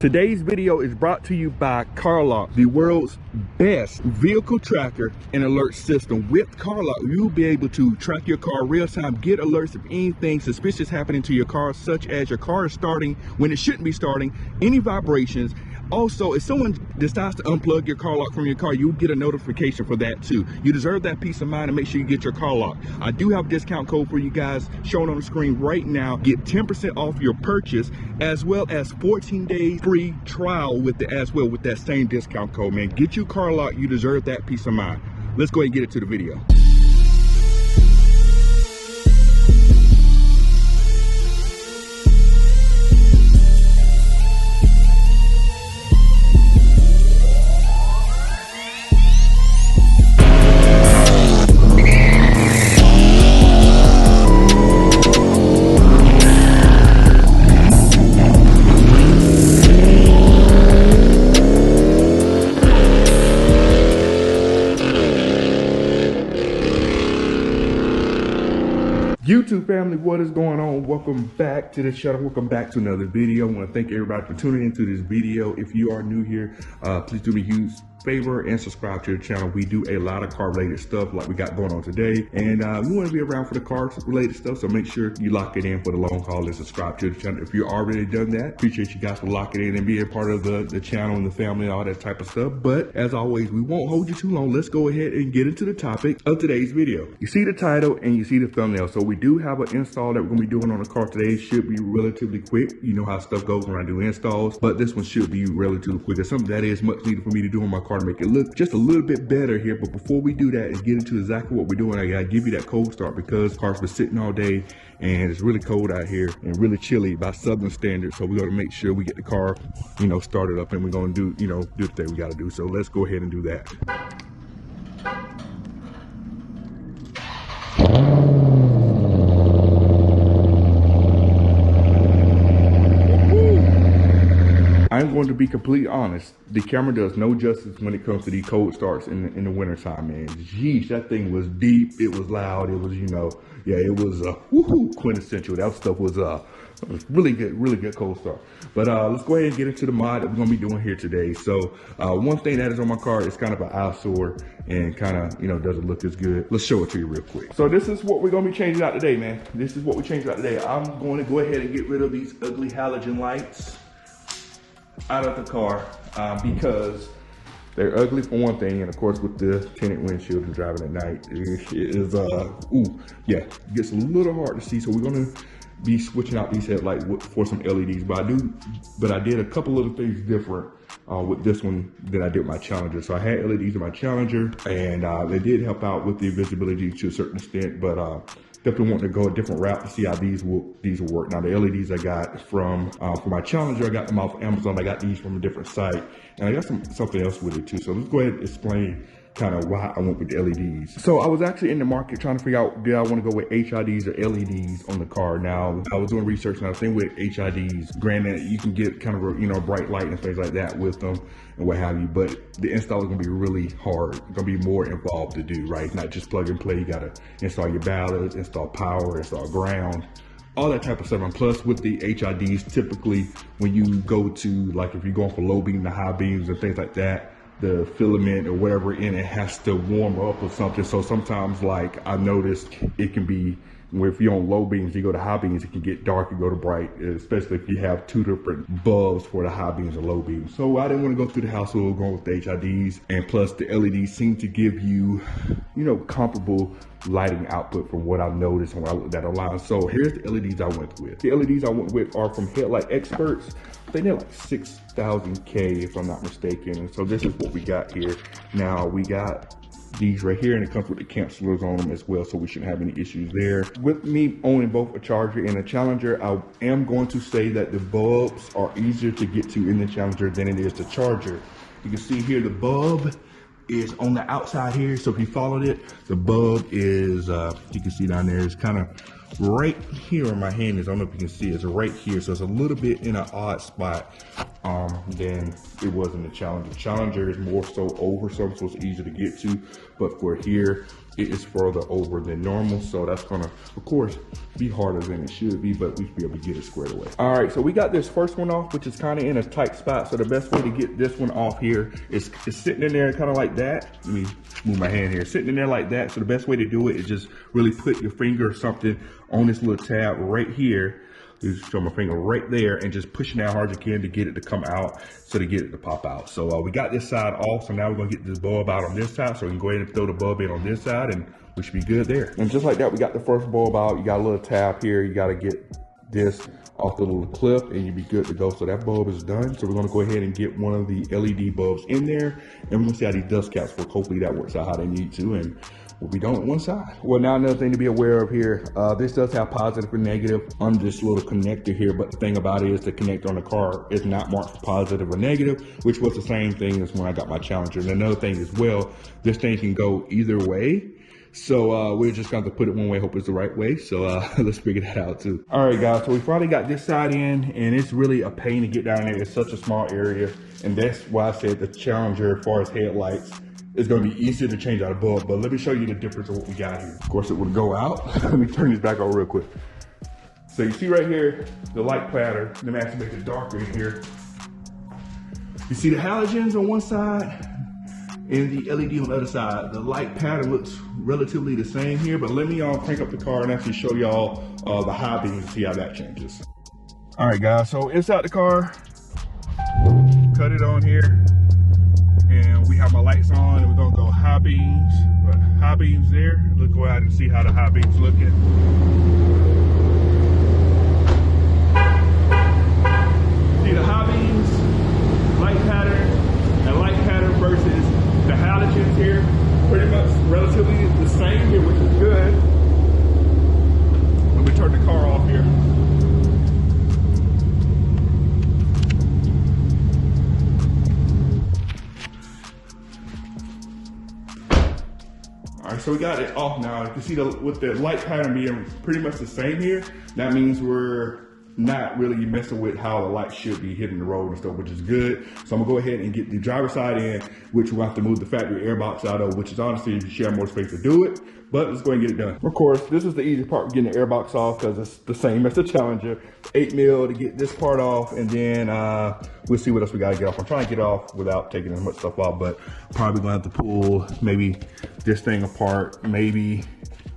Today's video is brought to you by CarLock, the world's best vehicle tracker and alert system. With CarLock, you'll be able to track your car real time, get alerts of anything suspicious happening to your car, such as your car is starting when it shouldn't be starting, any vibrations. Also, if someone decides to unplug your car lock from your car, you'll get a notification for that too. You deserve that peace of mind, and make sure you get your car lock. I do have a discount code for you guys shown on the screen right now. Get 10% off your purchase, as well as 14 days free trial with it as well with that same discount code, man. Get your car lock. You deserve that peace of mind. Let's go ahead and get into the video. YouTube family, what is going on? Welcome back to the channel. Welcome back to another video. I want to thank everybody for tuning into this video. If you are new here, please do me a huge favor and subscribe to the channel. We do a lot of car related stuff like we got going on today, and we want to be around for the car related stuff, so make sure you lock it in for the long haul and subscribe to the channel. If you already done that, appreciate you guys for locking in and being part of the channel and the family and all that type of stuff. But as always, we won't hold you too long. Let's go ahead and get into the topic of today's video. You see the title and you see the thumbnail. So we do have an install that we're going to be doing on the car today. It should be relatively quick. You know how stuff goes when I do installs, but this one should be relatively quick. It's something that is much needed for me to do on my car to make it look just a little bit better here. But before we do that and get into exactly what we're doing, I gotta give you that cold start, because the car's been sitting all day and it's really cold out here and really chilly by southern standards. So we're gonna make sure we get the car, started up, and we're gonna do the thing we gotta do. So let's go ahead and do that. I'm going to be completely honest. The camera does no justice when it comes to these cold starts in the winter time, man. Jeez, that thing was deep. It was loud. It was, yeah, it was quintessential. That stuff was really good cold start. But let's go ahead and get into the mod that we're gonna be doing here today. So one thing that is on my car is kind of an eyesore and kind of doesn't look as good. Let's show it to you real quick. So this is what we're gonna be changing out today, man. This is what we're changing out today. I'm going to go ahead and get rid of these ugly halogen lights out of the car because they're ugly for one thing, and of course with the tinted windshield and driving at night, it is it gets a little hard to see. So we're gonna be switching out these headlights for some LEDs, but I did a couple little things different with this one than I did with my Challenger. So I had LEDs in my Challenger, and they did help out with the visibility to a certain extent, but definitely want to go a different route to see how these will work. Now the LEDs I got from for my Challenger, I got them off Amazon. I got these from a different site, and I got something else with it too. So let's go ahead and explain kind of why I went with the LEDs. So I was actually in the market trying to figure out, did I want to go with HIDs or LEDs on the car? Now I was doing research, and I was thinking with HIDs, granted you can get kind of bright light and things like that with them and what have you, but the install is going to be really hard. It's going to be more involved to do, right? It's not just plug and play. You got to install your ballads, install power, install ground, all that type of stuff. And plus with the HIDs, typically when you go to, like, if you're going for low beam to high beams and things like that, the filament or whatever in it has to warm up or something. So sometimes, like, I noticed it can be where if you're on low beams, you go to high beams, it can get dark and go to bright, especially if you have two different bulbs for the high beams and low beams. So I didn't want to go through the hassle of going with the HIDs, and plus the LEDs seem to give you, comparable lighting output from what I've noticed when I looked at online. So here's the LEDs I went with. The LEDs I went with are from Headlight Experts. I think they're like 6,000 K if I'm not mistaken. And so this is what we got here. Now we got these right here, and it comes with the cancelers on them as well, so we shouldn't have any issues there. With me owning both a Charger and a Challenger, I am going to say that the bulbs are easier to get to in the Challenger than it is the Charger. You can see here the bulb is on the outside here, so if you followed it, the bulb is you can see down there, it's kind of right here in my hand. I don't know if you can see it. It's right here, so it's a little bit in an odd spot than it was in the Challenger. Challenger is more so over, so it's easier to get to, but for here it is further over than normal. So that's gonna, of course, be harder than it should be, but we should be able to get it squared away. All right, so we got this first one off, which is kind of in a tight spot. So the best way to get this one off here is sitting in there kind of like that. Let me move my hand here, sitting in there like that. So the best way to do it is just really put your finger or something on this little tab right here. Just show my finger right there and just pushing down hard as you can to get it to come out, so to get it to pop out. So we got this side off, so now we're gonna get this bulb out on this side, so we can go ahead and throw the bulb in on this side and we should be good there. And just like that, we got the first bulb out. You got a little tab here, you gotta get this off the little clip and you'll be good to go. So that bulb is done. So we're gonna go ahead and get one of the LED bulbs in there and we're gonna see how these dust caps work. Hopefully that works out how they need to, and we'll be done with one side. Well, now another thing to be aware of here, this does have positive and negative on this little connector here, but the thing about it is the connector on the car is not marked for positive or negative, which was the same thing as when I got my Challenger. And another thing as well, this thing can go either way. So we're just going to put it one way, hope it's the right way. So let's figure that out too. All right, guys, so we finally got this side in, and it's really a pain to get down there. It's such a small area, and that's why I said the Challenger, as far as headlights, it's going to be easier to change out a bulb. But let me show you the difference of what we got here. Of course, it would go out. Let me turn this back on real quick. So you see right here, the light pattern. Let me actually make it darker in here. You see the halogens on one side and the LED on the other side. The light pattern looks relatively the same here, but let me crank up the car and actually show y'all the high beams and see how that changes. All right, guys, so inside the car, cut it on here, and we have my lights on, and we're gonna go high beams. High beams there. Let's go out and see how the high beams looking. See the high beams, light pattern, and light pattern versus the halogens here, pretty much relatively the same here, which is good. Let me turn the car off here. All right, so we got it off now. You can see with the light pattern being pretty much the same here, that means we're not really messing with how the light should be hitting the road and stuff, which is good. So I'm gonna go ahead and get the driver's side in, which we'll have to move the factory airbox out of, which is honestly, you share more space to do it, but let's go ahead and get it done. Of course, this is the easy part of getting the airbox off because it's the same as the Challenger. 8 mil to get this part off, and then we'll see what else we gotta get off. I'm trying to get off without taking as much stuff off, but probably gonna have to pull maybe this thing apart, maybe.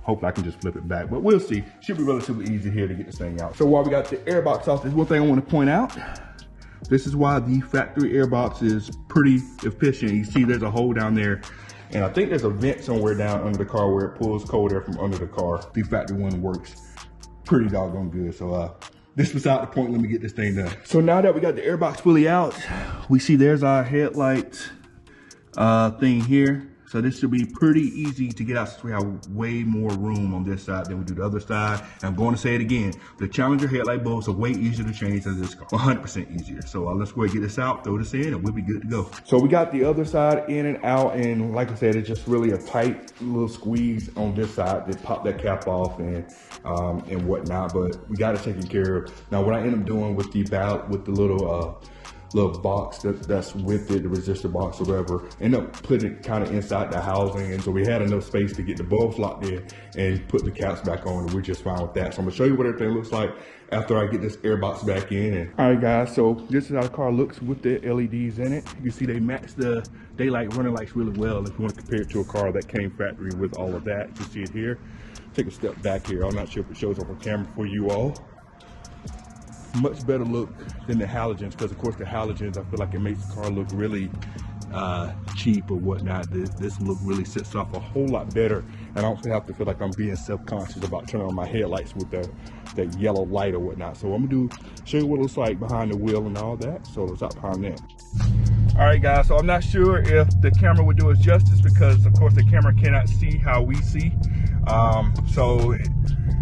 Hopefully I can just flip it back, but we'll see. Should be relatively easy here to get this thing out. So while we got the airbox off, there's one thing I want to point out. This is why the factory airbox is pretty efficient. You see there's a hole down there, and I think there's a vent somewhere down under the car where it pulls cold air from under the car. The factory one works pretty doggone good. So this was out the point, let me get this thing done. So now that we got the airbox fully out, we see there's our headlight thing here. So this should be pretty easy to get out since we have way more room on this side than we do the other side. And I'm going to say it again, the Challenger headlight bulbs are way easier to change than this car, 100% easier. So let's go ahead and get this out, throw this in, and we'll be good to go. So we got the other side in and out, and like I said, it's just really a tight little squeeze on this side to pop that cap off and whatnot, but we got it taken care of. Now what I end up doing with the little box that's with it, the resistor box or whatever, end up putting it kind of inside the housing, and so we had enough space to get the bulbs locked in and put the caps back on, and we're just fine with that. So I'm gonna show you what everything looks like after I get this airbox back in. All right, guys, so this is how the car looks with the LEDs in it. You see they match the daylight running lights really well. If you want to compare it to a car that came factory with all of that, you see it here. Take a step back here. I'm not sure if it shows up on camera for you all. Much better look than the halogens, because of course the halogens, I feel like it makes the car look really cheap or whatnot. This look really sets off a whole lot better, and I don't have to feel like I'm being self-conscious about turning on my headlights with that yellow light or whatnot. So I'm gonna show you what it looks like behind the wheel and all that. So let's out behind that. All right, guys, so I'm not sure if the camera would do us justice, because of course the camera cannot see how we see. So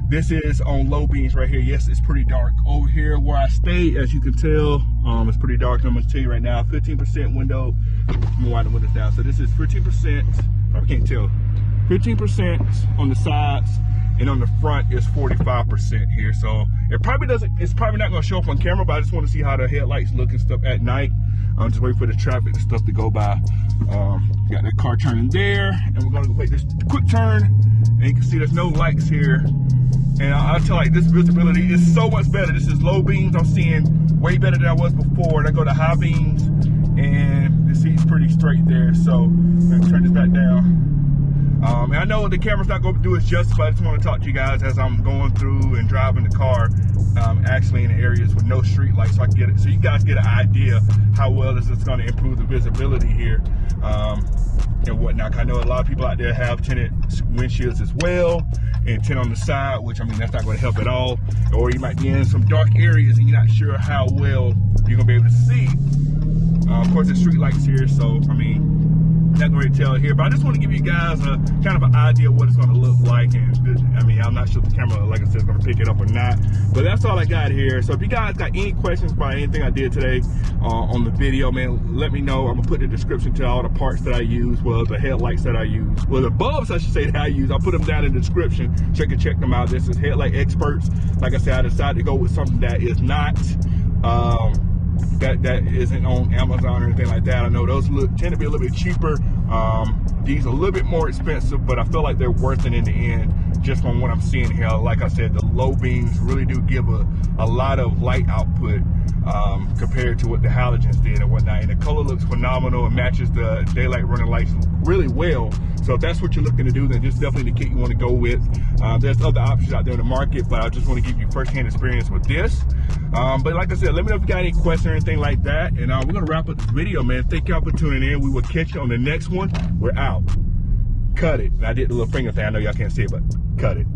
this is on low beams right here. Yes, it's pretty dark. Over here where I stay, as you can tell, it's pretty dark. I'm gonna tell you right now, 15% window. I'm gonna wind the windows down. So this is 15%, probably can't tell. 15% on the sides and on the front is 45% here. So it probably doesn't, it's probably not gonna show up on camera, but I just want to see how the headlights look and stuff at night. Just wait for the traffic and stuff to go by. Got that car turning there, and we're gonna make this quick turn, and you can see there's no lights here. And I'll tell you, like, this visibility is so much better. This is low beams. I'm seeing way better than I was before. And I go to high beams, and the seat's pretty straight there. So I'm gonna turn this back down. And I know the camera's not going to do its justice, but I just want to talk to you guys as I'm going through and driving the car, actually in the areas with no street lights, so I can get it, so you guys get an idea how well this is going to improve the visibility here, and whatnot. I know a lot of people out there have tinted windshields as well, and tint on the side, which, I mean, that's not going to help at all. Or you might be in some dark areas and you're not sure how well you're going to be able to see. Of course, there's street lights here, so I mean, not going to tell here, but I just want to give you guys a kind of an idea of what it's going to look like. And I mean, I'm not sure if the camera, like I said, is going to pick it up or not, but that's all I got here. So if you guys got any questions about anything I did today on the video, man, let me know. I'm gonna put in the description to all the parts that I use, well, the headlights that I use, well, the bulbs I should say that I use. I'll put them down in the description. Check them out. This is Headlight Experts. Like I said, I decided to go with something that is not that isn't on Amazon or anything like that. I know those tend to be a little bit cheaper. These are a little bit more expensive, but I feel like they're worth it in the end, just from what I'm seeing here. Like I said, the low beams really do give a lot of light output compared to what the halogens did and whatnot. And the color looks phenomenal. It matches the daylight running lights really well. So if that's what you're looking to do, then this is definitely the kit you want to go with. There's other options out there in the market, but I just want to give you first-hand experience with this. But like I said, let me know if you got any questions or anything like that. And we're going to wrap up this video, man. Thank y'all for tuning in. We will catch you on the next one. We're out. Cut it. And I did the little finger thing. I know y'all can't see it, but cut it.